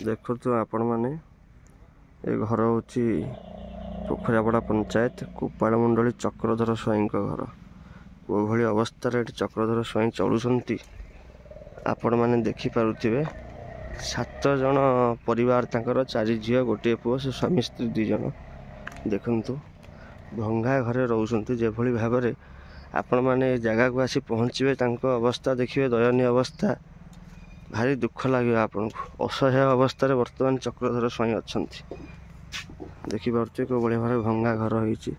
देखु आपण मैंने ये घर हूँ पोखरियापड़ा पंचायत कुपाड़मंडली चक्रधर स्वाई घर को भली अवस्था चक्रधर स्वाई चलुंट आपण मैंने देखिपे 7 जन परिवार तंकर 4 झील गोटे पुओ से स्वामी स्त्री 2 जन देखु भंगा घरे रोचंती जो भाव में आपण मैंने जगह को आसी पहुँचे अवस्था देखिए दयनीय अवस्था भारी दुख लगे आपन को असह्य अवस्था वर्तमान चक्रधर स्वाई अच्छा देखिपे को भाई भाव भंगा घर होती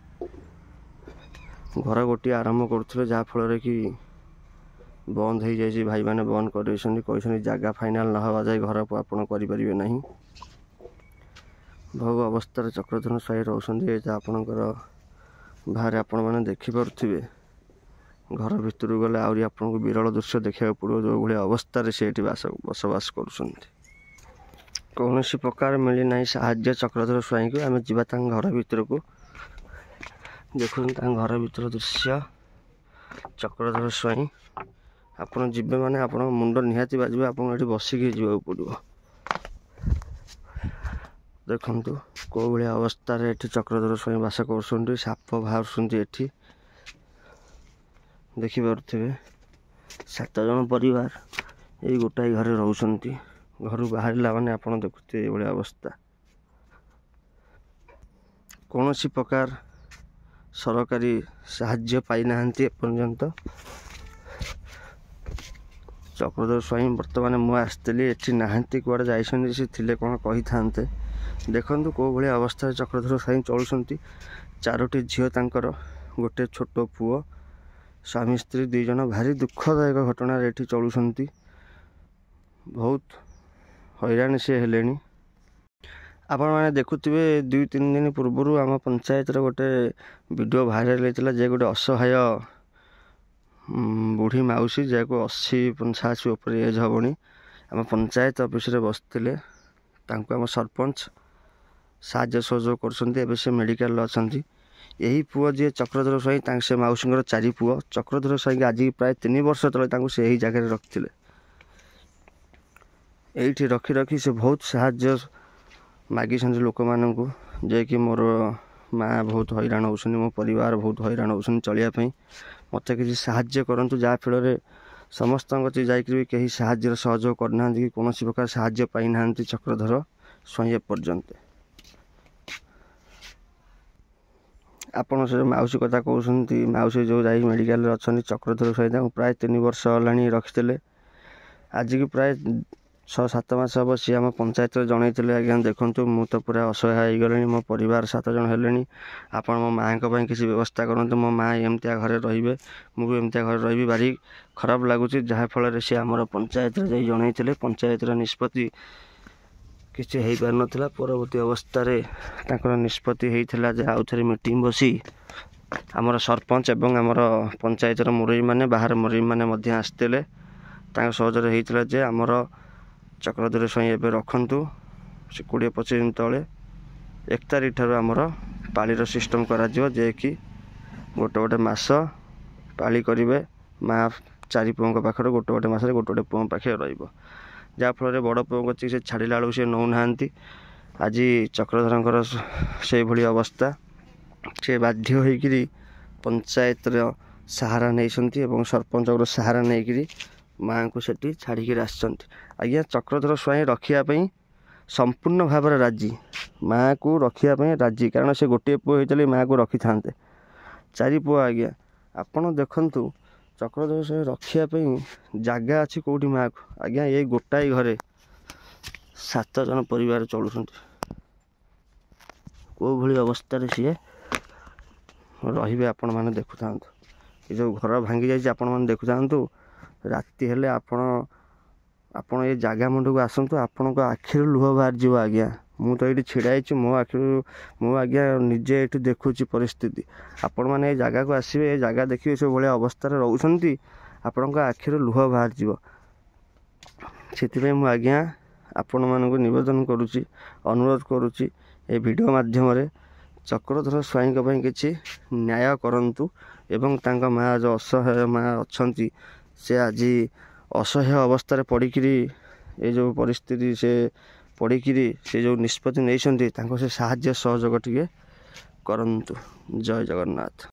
घर गोटे आरंभ करुले जहाँफल कि बंद हो जाए भाई मैंने बंद कर जगह फाइनाल न हवा जाए घर को आपड़ करें ना बहु अवस्था चक्रधर स्वाई रोचते आपणकर बाहर आपण मैंने देखिपे घर भितर गले आहरी आपको विरल दृश्य देखा पड़ो जो भाई अवस्था से बसवास कर कौन प्रकार मिली ना साहाय्य चक्रधर स्वाई को आम जा घर भीतर को देखो घर भीतर दृश्य चक्रधर स्वाई आपड़ जीवे माने आप मुंड निहाती बाजू आप बसिक जा पड़ो देखु कौ भाई अवस्था चक्रधर स्वाई बास कर साप बाहर देखिपे 7 जन परिवार ये गोटाए घर रोचंती घर बाहर माने आप देखुते ये अवस्था कौन प्रकार सरकारी साहाय्य पाई ना पर्यंत चक्रधर स्वाई बर्तमान मुझे आसती ये नहांती कुआड़े जाइए सी थे कौन कही था देखु कौ भाई अवस्था चक्रधर स्वाई चलुंट 4टी झील तंकर गोटे छोट पुओ स्वामी स्त्री 2 जन भारी दुखदायक घटना ये चलुंट बहुत हैरान से हेले आपण मैंने देखुवे 2-3 दिन पूर्व आम पंचायत गोटे वीडियो भाइराल होता जे गोटे असहाय बुढ़ी मौसी जैको 80-85 उपर एज हेनी आम पंचायत ऑफिस रे बसते आम सरपंच साहाय्य सहयोग कर से मेडिकल अच्छा यही पुओ जी चक्रधर स्वाई से मौसी 4 पुओ चक्रधर स्वाई आज प्राय 3 वर्ष तले से यही जगह रखी ये रखी रखी से बहुत साहाय्य मागी लोक मान जे कि मोर माँ बहुत हैरान हो मो परिवार बहुत हैरान हो चलियापी मत कि साहाय्य करूँ जहाँफल समस्त जाकि कहीं साहाय्य सहयोग करना कि कौन प्रकार साहाय्य पाई ना चक्रधर स्वाई पर्यंत आपण से मौसी कथा कहते मौसी जो जा मेडिकल अच्छा चक्रधर स्वाई प्राय 3 वर्ष है रखीदे आज की प्राय 6-7 मास हम सी आम पंचायत जनईले आज्ञा देखूँ मु तो पूरा असहाय हो गली मो परिवार 7 जन है आपण मो माँ किसी व्यवस्था करूँ मो माँ एमतिया घरे रे मुझे एमतिया घर रही भारी खराब लगुच जहाँफल सी आमर पंचायत जनईले पंचायत निष्पत्ति किसी हो पार नाला परवर्ती अवस्था निष्पत्ति होता आउ थे मीटिंग बसी आमर सरपंच एवं आमर पंचायतर मुरई मैंने बाहर मुरई मैंने आसते सहजरे होता जे आमर चक्रधर स्वाई एवं रखु से 20-25 दिन तले 1 तारिख ठार आमर पालीर सिस्टम करा जे कि गोटे मास पाली करेंगे माँ 4 पुओं पाखे गोटे मसरे गोटे पुओं पाखे रहा बड़ पुओं से छाड़ा बेलू सी नौना आज चक्रधर से भली अवस्था से बाध्य होकर पंचायत सहारा नहीं सरपंच सहारा नहीं माँ को सेठी छाड़ी आज्ञा चक्रधर स्वाई रखापी संपूर्ण भाव राजी माँ को रखापी राजी कारण से गोटे पुओ होते माँ को रखी था 4 पुओ आज्ञा आपण देखु चक्रधर स्वाई रखापी जगह अच्छी कौटी माँ को आज्ञा ये गोटाए घरे 7 जन परिवार चलुंट कौ भली अवस्था सी रे आपण मैंने देखु था ये जो घर भांगी जाइए आपण मैंने देखु था राति हेले आपण ये जगह मुंड को आसतु आपण आखि लुह बाहर जीव आज्ञा मु तो ये छिड़ाई मो आखि मु आज्ञा निजे ये देखुची परिस्थिति आपण मैंने ये जगह को आसवे ये जगह देखिए से भाया अवस्था रोचंती आपण आखि लुह बाहर जीव से मु आज्ञा आपण मानक निवेदन करुच्ची अनुरोध करुच्ची ए वीडियो माध्यम चक्रधर स्वाई किसी न्याय करंतु एवं तांका माँ जो असहाय माँ अच्छा से आज असह्य अवस्था पड़िकी ये जो परिस्थिति से ପଢ଼ିକିରି ସେ ଯେଉଁ ନିଷ୍ପତ୍ତି ନେଇଛନ୍ତି ତାଙ୍କୁ ସେ ସାହାଯ୍ୟ ସହଯୋଗ ଟିକେ କରନ୍ତୁ। ଜୟ ଜଗନ୍ନାଥ।